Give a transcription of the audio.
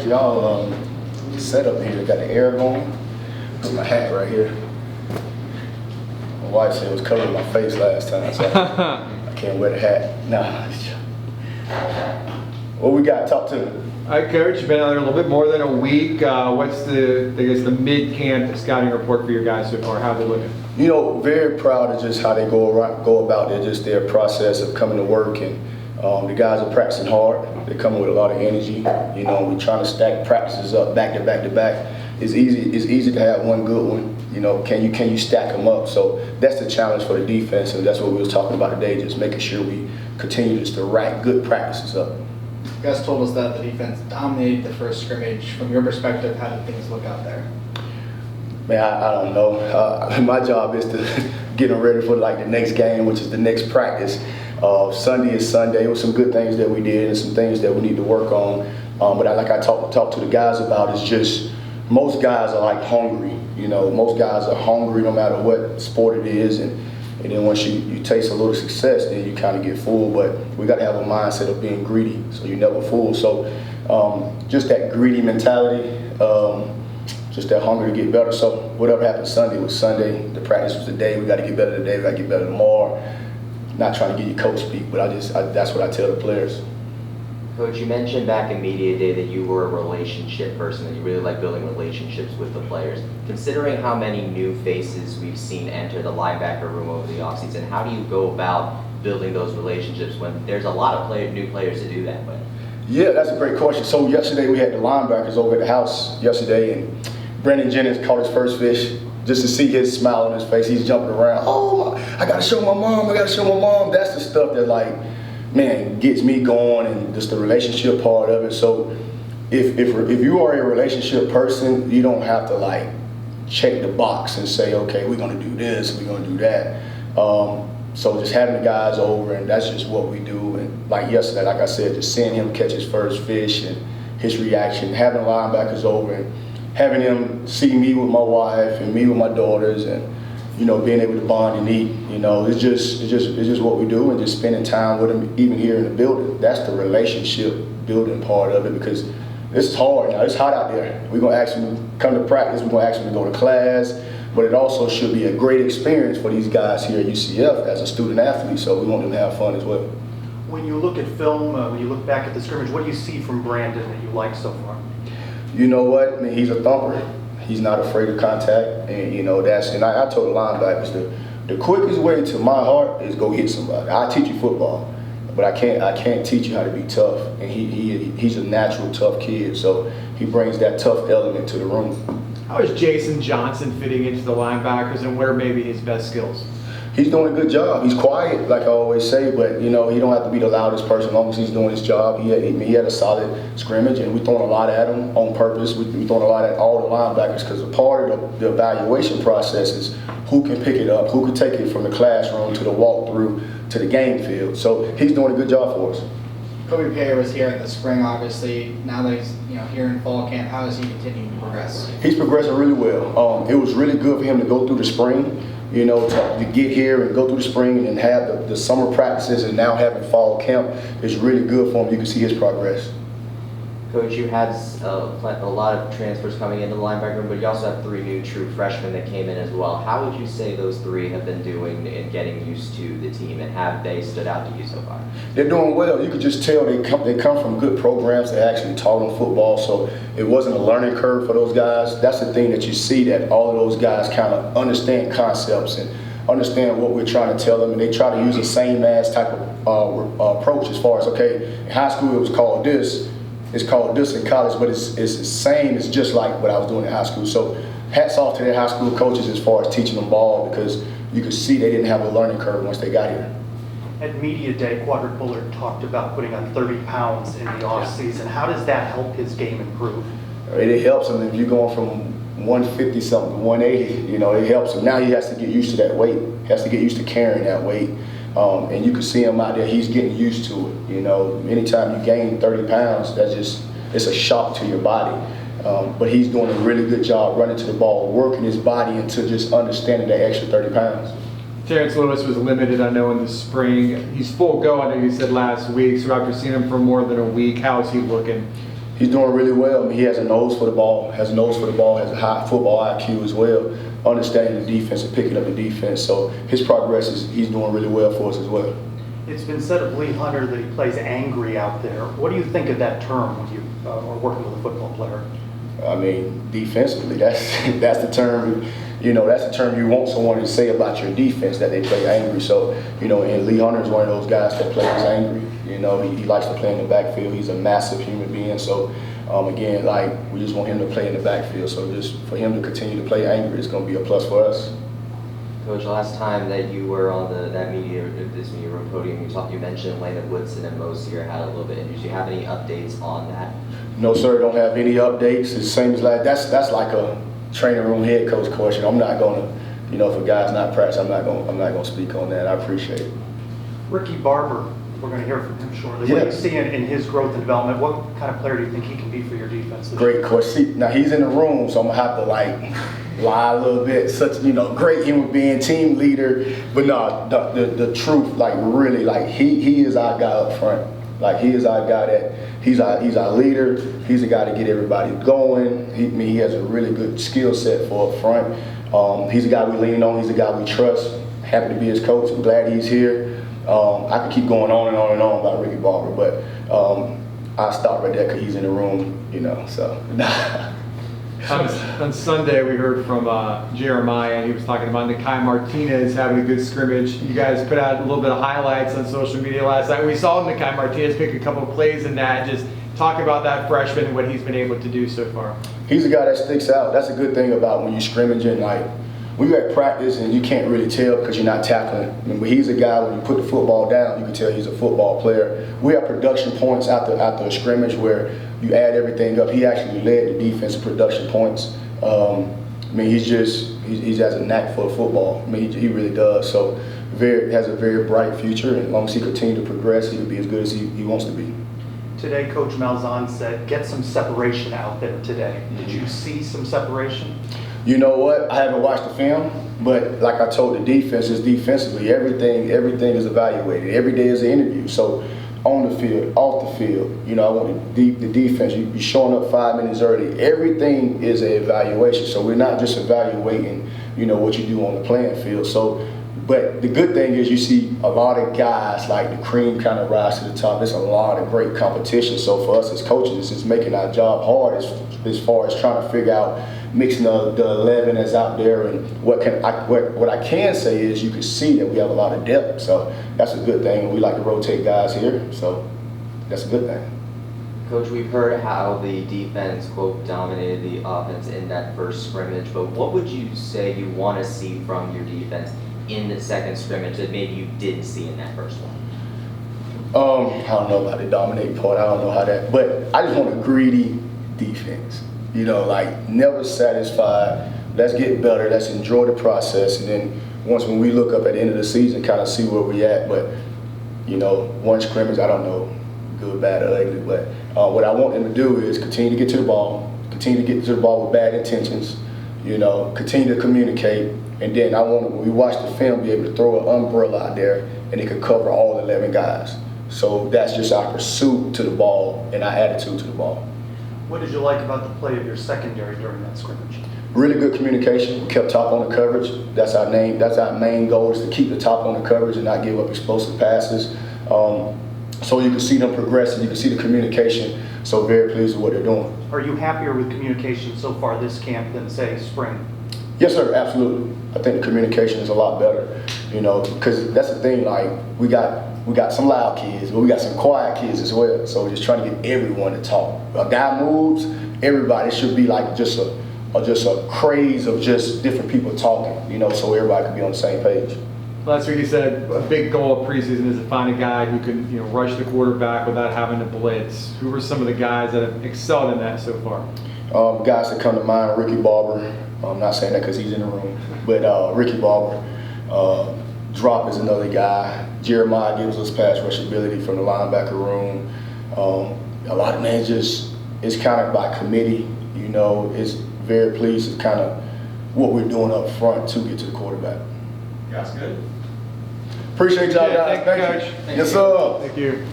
y'all setup here. Got the air going. Put my hat right here. My wife said it was covering my face last time, so I can't wear the hat. Nah. What we got? Talk to me. All right, Coach, you've been out there a little bit more than a week. What's the MidCan scouting report for your guys so far? How are they looking? You know, very proud of just how they go about their process of coming to work, and the guys are practicing hard. They're coming with a lot of energy. You know, we're trying to stack practices up back to back to back. It's easy to have one good one. You know, can you stack them up? So that's the challenge for the defense, and that's what we was talking about today. Just making sure we continue just to rack good practices up. You guys told us that the defense dominated the first scrimmage. From your perspective, how did things look out there? Man, I don't know. My job is to get them ready for like the next game, which is the next practice. Sunday is Sunday. There were some good things that we did and some things that we need to work on. But like I talk to the guys about, is just most guys are like hungry. You know, most guys are hungry no matter what sport it is, and then once you taste a little success, then you kind of get full. But we got to have a mindset of being greedy, so you're never full. So just that greedy mentality, just that hunger to get better. So whatever happened Sunday was Sunday. The practice was today. We got to get better today. We got to get better tomorrow. Not trying to get you coach speak, but that's what I tell the players. Coach, you mentioned back in media day that you were a relationship person, that you really like building relationships with the players. Considering how many new faces we've seen enter the linebacker room over the offseason, how do you go about building those relationships when there's a lot of new players to do that with? Yeah, that's a great question. So yesterday we had the linebackers over at the house yesterday, and Brandon Jennings caught his first fish. Just to see his smile on his face, he's jumping around. Oh, I gotta show my mom, I gotta show my mom. That's the stuff that, like, man, gets me going, and just the relationship part of it. So if you are a relationship person, you don't have to like check the box and say, okay, we're gonna do this, we're gonna do that. So just having the guys over, and that's just what we do. And like yesterday, like I said, just seeing him catch his first fish and his reaction, having the linebackers over, and having him see me with my wife and me with my daughters, and you know, being able to bond and eat, you know, it's just what we do, and just spending time with them, even here in the building. That's the relationship building part of it, because it's hard now. It's hot out there. We're gonna ask them to come to practice. We're gonna ask them to go to class, but it also should be a great experience for these guys here at UCF as a student athlete. So we want them to have fun as well. When you look at film, when you look back at the scrimmage, what do you see from Brandon that you like so far? You know what? I mean, he's a thumper. He's not afraid of contact, and you know and I told the linebackers the quickest way to my heart is go hit somebody. I teach you football, but I can't teach you how to be tough. And he's a natural tough kid, so he brings that tough element to the room. How is Jason Johnson fitting into the linebackers, and where maybe his best skills? He's doing a good job. He's quiet, like I always say, but you know, he don't have to be the loudest person as long as he's doing his job. He had a solid scrimmage, and we throwing a lot at him on purpose. We throwing a lot at all the linebackers, because a part of the evaluation process is who can pick it up, who can take it from the classroom to the walkthrough to the game field. So he's doing a good job for us. Kobe Payee was here in the spring, obviously. Now that he's here in fall camp, how is he continuing to progress? He's progressing really well. It was really good for him to go through the spring. You know, to get here and go through the spring and have the summer practices, and now having fall camp is really good for him. You can see his progress. Coach, you had a lot of transfers coming into the linebacker room, but you also have 3 new true freshmen that came in as well. How would you say those 3 have been doing in getting used to the team, and have they stood out to you so far? They're doing well. You could just tell they come from good programs that actually taught them football, so it wasn't a learning curve for those guys. That's the thing that you see, that all of those guys kind of understand concepts and understand what we're trying to tell them, and they try to use the same as type of approach as far as, okay, in high school it was called this. It's called this in college, but it's the same. It's just like what I was doing in high school. So hats off to their high school coaches as far as teaching them ball, because you could see they didn't have a learning curve once they got here. At Media Day, Quadrant Bullard talked about putting on 30 pounds in the offseason. How does that help his game improve? It helps him if you're going from 150 something to 180. You know, it helps him. Now he has to get used to that weight. He has to get used to carrying that weight. And you can see him out there, he's getting used to it. You know, anytime you gain 30 pounds, it's a shock to your body. But he's doing a really good job running to the ball, working his body into just understanding that extra 30 pounds. Terrence Lewis was limited, I know, in the spring. He's full go, I know you said last week. So after seeing him for more than a week, how is he looking? He's doing really well. I mean, he has a nose for the ball, has a high football IQ as well, understanding the defense and picking up the defense. So his progress he's doing really well for us as well. It's been said of Lee Hunter that he plays angry out there. What do you think of that term when you are working with a football player? I mean, defensively, that's the term. That's the term you want someone to say about your defense, that they play angry. So, and Lee Hunter is one of those guys that plays angry. He likes to play in the backfield. He's a massive human being. So, again, we just want him to play in the backfield. So just for him to continue to play angry is going to be a plus for us. Coach, last time that you were on this media room podium, you mentioned Elena, Woodson, and Mosier had a little bit of injuries. Do you have any updates on that? No, sir. Don't have any updates. It's the same as that's like a training room head coach question. I'm not going to, if a guy's not practicing, I'm not going to speak on that. I appreciate it. Ricky Barber, we're going to hear from him shortly. Yeah. What do you see in his growth and development? What kind of player do you think he can be for your defense? Great question. Now he's in the room, so I'm gonna have to lie a little bit. Such great human being, team leader. But no, the truth, really, he is our guy up front. He is our guy he's our leader. He's the guy to get everybody going. He has a really good skill set for up front. He's the guy we lean on. He's the guy we trust. Happy to be his coach. I'm glad he's here. I could keep going on and on and on about Ricky Barber, but I'll stop right there because he's in the room, so. On Sunday, we heard from Jeremiah, and he was talking about Nikai Martinez having a good scrimmage. You guys put out a little bit of highlights on social media last night. We saw Nikai Martinez pick a couple of plays in that. Just talk about that freshman and what he's been able to do so far. He's a guy that sticks out. That's a good thing about when you scrimmaging. When you're at practice and you can't really tell because you're not tackling. But he's a guy, when you put the football down, you can tell he's a football player. We have production points after a scrimmage where you add everything up. He actually led the defense production points. He has a knack for football. He really does. So has a very bright future, and as long as he continues to progress, he'll be as good as he wants to be. Today, Coach Malzahn said, get some separation out there today. Did you see some separation? You know what? I haven't watched the film, but like I told the defense, is defensively, everything is evaluated. Every day is an interview. So on the field, off the field, I want the defense. You be showing up 5 minutes early. Everything is an evaluation. So we're not just evaluating, what you do on the playing field. So, but the good thing is you see a lot of guys, the cream kind of rise to the top. There's a lot of great competition. So for us as coaches, it's making our job hard as far as trying to figure out mixing the 11 that's out there, and what I can say is you can see that we have a lot of depth, so that's a good thing. And we like to rotate guys here, so that's a good thing. Coach, we've heard how the defense, quote, dominated the offense in that first scrimmage, but what would you say you want to see from your defense in the second scrimmage that maybe you didn't see in that first one? I don't know about the dominating part. I don't know how that, but I just want a greedy defense. Never satisfied. Let's get better. Let's enjoy the process. And then when we look up at the end of the season, kind of see where we at. But, one scrimmage, I don't know, good, bad, or ugly. But what I want them to do is continue to get to the ball, with bad intentions, continue to communicate. And then I want them, when we watch the film, be able to throw an umbrella out there and it could cover all 11 guys. So that's just our pursuit to the ball and our attitude to the ball. What did you like about the play of your secondary during that scrimmage? Really good communication. We kept top on the coverage. That's our main goal, is to keep the top on the coverage and not give up explosive passes. So you can see them progressing. You can see the communication. So very pleased with what they're doing. Are you happier with communication so far this camp than, say, spring? Yes, sir. Absolutely. I think the communication is a lot better. Because that's the thing. We got some loud kids, but we got some quiet kids as well. So we're just trying to get everyone to talk. A guy moves, everybody. It should be just a craze of just different people talking, so everybody can be on the same page. Last week you said a big goal of preseason is to find a guy who can rush the quarterback without having to blitz. Who were some of the guys that have excelled in that so far? Guys that come to mind, Ricky Barber. I'm not saying that because he's in the room, but Ricky Barber. Drop is another guy. Jeremiah gives us pass rush ability from the linebacker room. A lot of names it's kind of by committee. It's very pleased. It's kind of what we're doing up front to get to the quarterback. That's good. Appreciate y'all guys. Thank you, Coach. Yes, sir. Thank you.